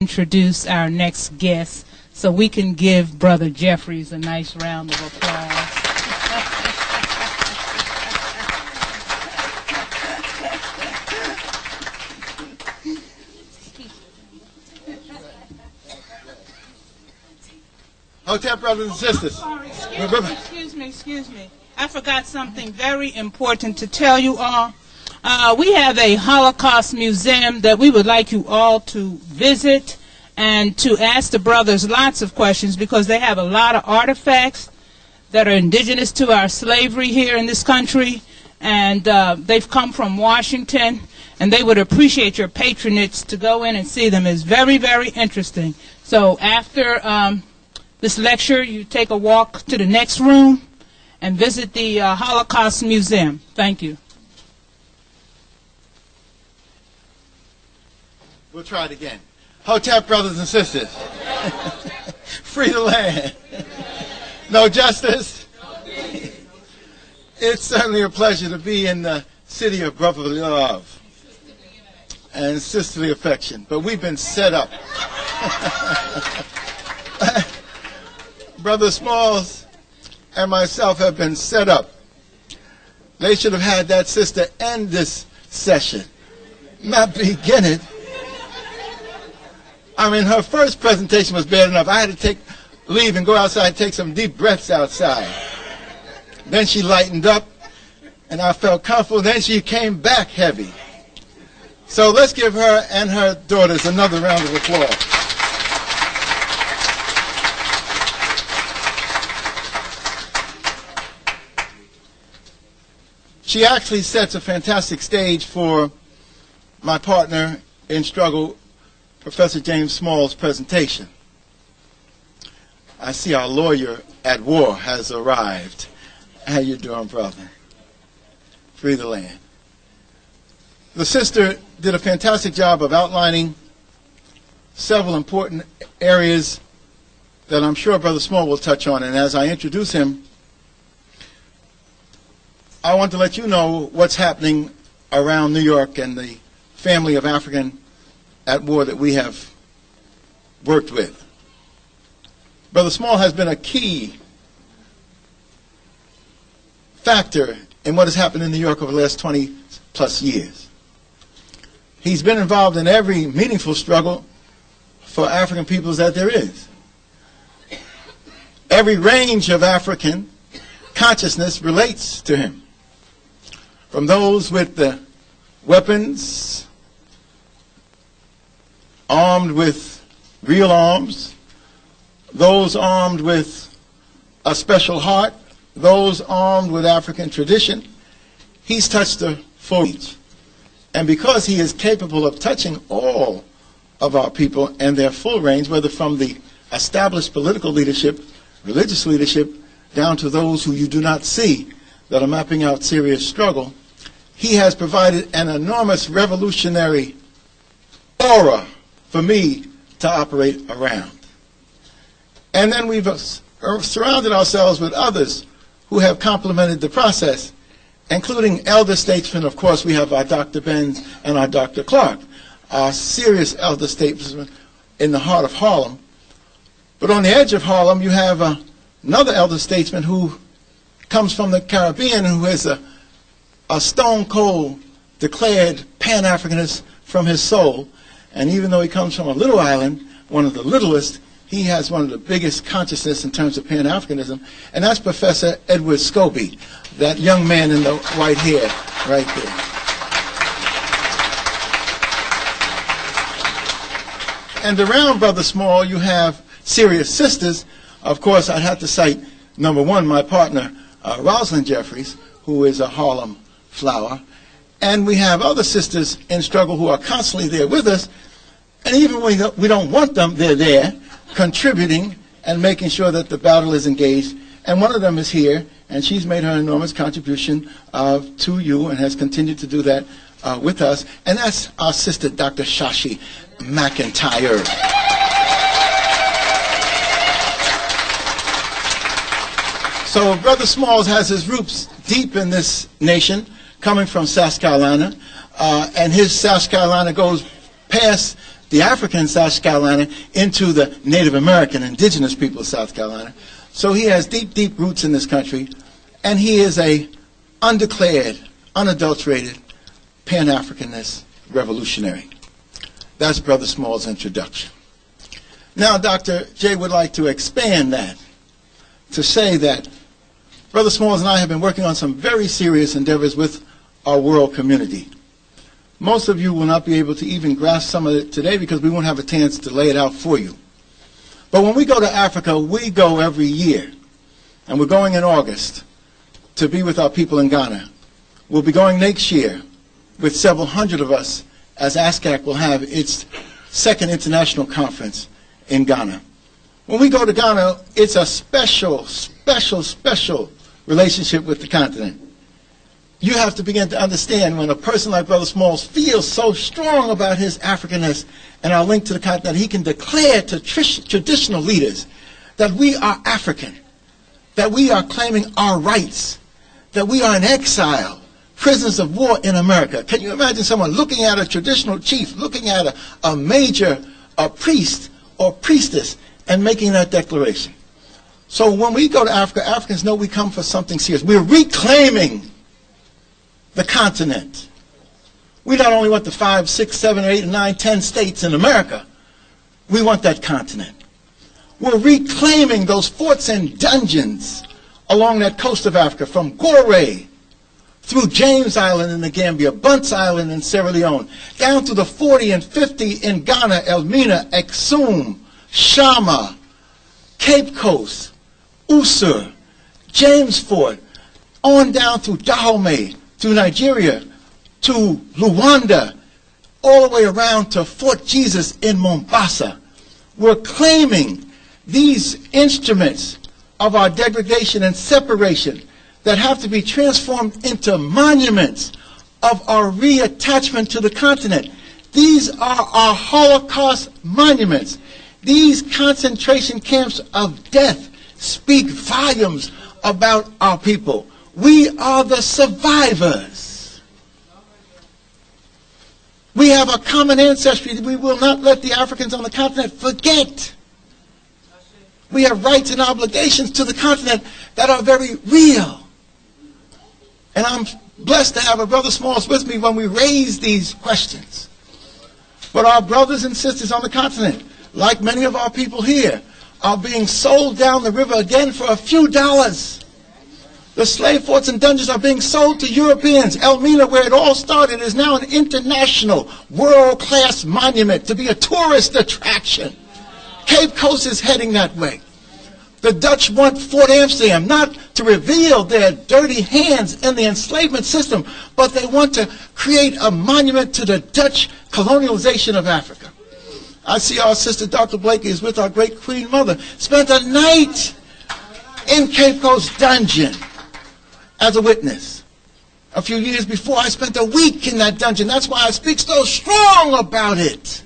Introduce our next guest so we can give Brother Jeffries a nice round of applause. Hotep brothers and sisters. Sorry, excuse me. I forgot something very important to tell you all. We have a Holocaust museum that we would like you all to visit and to ask the brothers lots of questions, because they have a lot of artifacts that are indigenous to our slavery here in this country, and they've come from Washington, and they would appreciate your patronage to go in and see them. It's very, very interesting. So after this lecture, you take a walk to the next room and visit the Holocaust Museum. Thank you. We'll try it again. Hotep brothers and sisters. Free the land. No justice. It's certainly a pleasure to be in the city of brotherly love and sisterly affection. But we've been set up. Brother Smalls and myself have been set up. They should have had that sister end this session, not begin it. I mean, her first presentation was bad enough. I had to leave and go outside and take some deep breaths outside. Then she lightened up, and I felt comfortable. Then she came back heavy. So let's give her and her daughters another round of applause. She actually sets a fantastic stage for my partner in struggle, Professor James Small's presentation. I see our lawyer at war has arrived. How you doing, brother? Free the land. The sister did a fantastic job of outlining several important areas that I'm sure Brother Small will touch on. And as I introduce him, I want to let you know what's happening around New York and the family of African at war that we have worked with. Brother Small has been a key factor in what has happened in New York over the last 20 plus years. He's been involved in every meaningful struggle for African peoples that there is. Every range of African consciousness relates to him. From those with the weapons, armed with real arms, those armed with a special heart, those armed with African tradition. He's touched the full reach. And because he is capable of touching all of our people and their full range, whether from the established political leadership, religious leadership, down to those who you do not see that are mapping out serious struggle, he has provided an enormous revolutionary aura for me to operate around. And then we've surrounded ourselves with others who have complemented the process, including elder statesmen. Of course, we have our Dr. Benz and our Dr. Clark, our serious elder statesmen in the heart of Harlem. But on the edge of Harlem, you have another elder statesman who comes from the Caribbean, who is a stone-cold declared Pan-Africanist from his soul. And even though he comes from a little island, one of the littlest, he has one of the biggest consciousness in terms of Pan-Africanism, and that's Professor Edward Scobie, that young man in the white hair right there. And around Brother Small, you have serious sisters. Of course, I'd have to cite, number one, my partner, Rosalind Jeffries, who is a Harlem flower. And we have other sisters in struggle who are constantly there with us. And even when we don't want them, they're there, contributing and making sure that the battle is engaged. And one of them is here, and she's made her enormous contribution to you and has continued to do that with us. And that's our sister, Dr. Shashi McIntyre. So Brother Smalls has his roots deep in this nation, coming from South Carolina, and his South Carolina goes past the African South Carolina into the Native American indigenous people of South Carolina. So he has deep, deep roots in this country, and he is a undeclared, unadulterated Pan-Africanist revolutionary. That's Brother Small's introduction. Now Dr. J would like to expand that to say that Brother Smalls and I have been working on some very serious endeavors with our world community. Most of you will not be able to even grasp some of it today because we won't have a chance to lay it out for you. But when we go to Africa, we go every year. And we're going in August to be with our people in Ghana. We'll be going next year with several hundred of us as ASCAC will have its second international conference in Ghana. When we go to Ghana, it's a special, special, special relationship with the continent. You have to begin to understand when a person like Brother Smalls feels so strong about his Africanness and our link to the continent, he can declare to traditional leaders that we are African, that we are claiming our rights, that we are in exile, prisoners of war in America. Can you imagine someone looking at a traditional chief, looking at a major, a priest or priestess, and making that declaration? So when we go to Africa, Africans know we come for something serious. We're reclaiming the continent. We not only want the 5, 6, 7, 8, 9, 10 states in America, we want that continent. We're reclaiming those forts and dungeons along that coast of Africa, from Gorée through James Island in the Gambia, Bunce Island in Sierra Leone, down to the 40 and 50 in Ghana, Elmina, Exum, Shama, Cape Coast, Usur, James Fort, on down through Dahomey, to Nigeria, to Luanda, all the way around to Fort Jesus in Mombasa. We're claiming these instruments of our degradation and separation that have to be transformed into monuments of our reattachment to the continent. These are our Holocaust monuments. These concentration camps of death speak volumes about our people. We are the survivors. We have a common ancestry that we will not let the Africans on the continent forget. We have rights and obligations to the continent that are very real. And I'm blessed to have a Brother Smalls with me when we raise these questions. But our brothers and sisters on the continent, like many of our people here, are being sold down the river again for a few dollars. The slave forts and dungeons are being sold to Europeans. Elmina, where it all started, is now an international, world-class monument to be a tourist attraction. Cape Coast is heading that way. The Dutch want Fort Amsterdam not to reveal their dirty hands in the enslavement system, but they want to create a monument to the Dutch colonialization of Africa. I see our sister Dr. Blakey is with our great Queen Mother. Spent a night in Cape Coast dungeon as a witness. A few years before, I spent a week in that dungeon. That's why I speak so strong about it.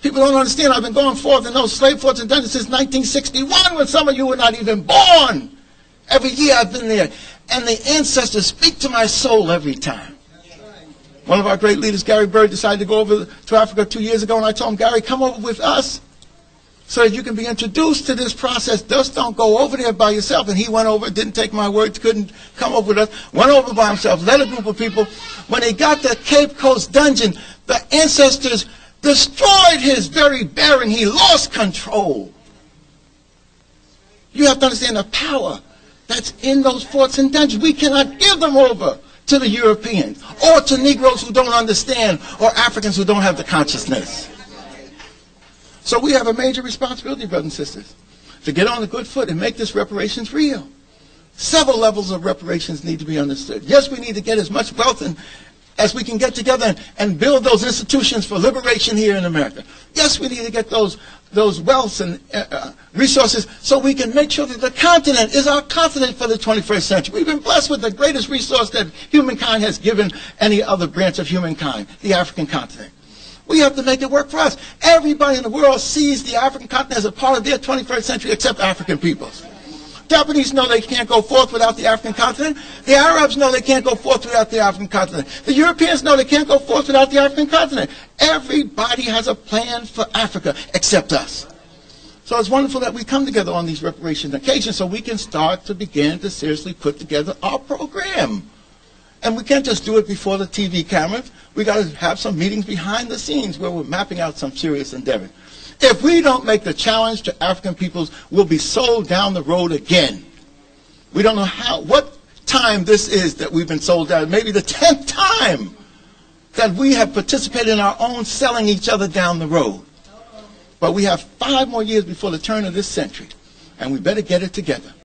People don't understand. I've been going forth in those slave forts and dungeons since 1961, when some of you were not even born. Every year I've been there. And the ancestors speak to my soul every time. One of our great leaders, Gary Bird, decided to go over to Africa 2 years ago, and I told him, Gary, come over with us so that you can be introduced to this process. Just don't go over there by yourself. And he went over, didn't take my word, couldn't come over with us, went over by himself, led a group of people. When he got to Cape Coast dungeon, the ancestors destroyed his very bearing. He lost control. You have to understand the power that's in those forts and dungeons. We cannot give them over to the Europeans or to Negroes who don't understand or Africans who don't have the consciousness. So we have a major responsibility, brothers and sisters, to get on a good foot and make this reparations real. Several levels of reparations need to be understood. Yes, we need to get as much wealth as we can get together and build those institutions for liberation here in America. Yes, we need to get those wealths and resources so we can make sure that the continent is our continent for the 21st century. We've been blessed with the greatest resource that humankind has given any other branch of humankind, the African continent. We have to make it work for us. Everybody in the world sees the African continent as a part of their 21st century except African peoples. Japanese know they can't go forth without the African continent. The Arabs know they can't go forth without the African continent. The Europeans know they can't go forth without the African continent. Everybody has a plan for Africa except us. So it's wonderful that we come together on these reparation occasions so we can start to begin to seriously put together our program. And we can't just do it before the TV cameras. We got to have some meetings behind the scenes where we're mapping out some serious endeavor. If we don't make the challenge to African peoples, we'll be sold down the road again. We don't know what time this is that we've been sold down. Maybe the 10th time that we have participated in our own selling each other down the road. But we have 5 more years before the turn of this century, and we better get it together.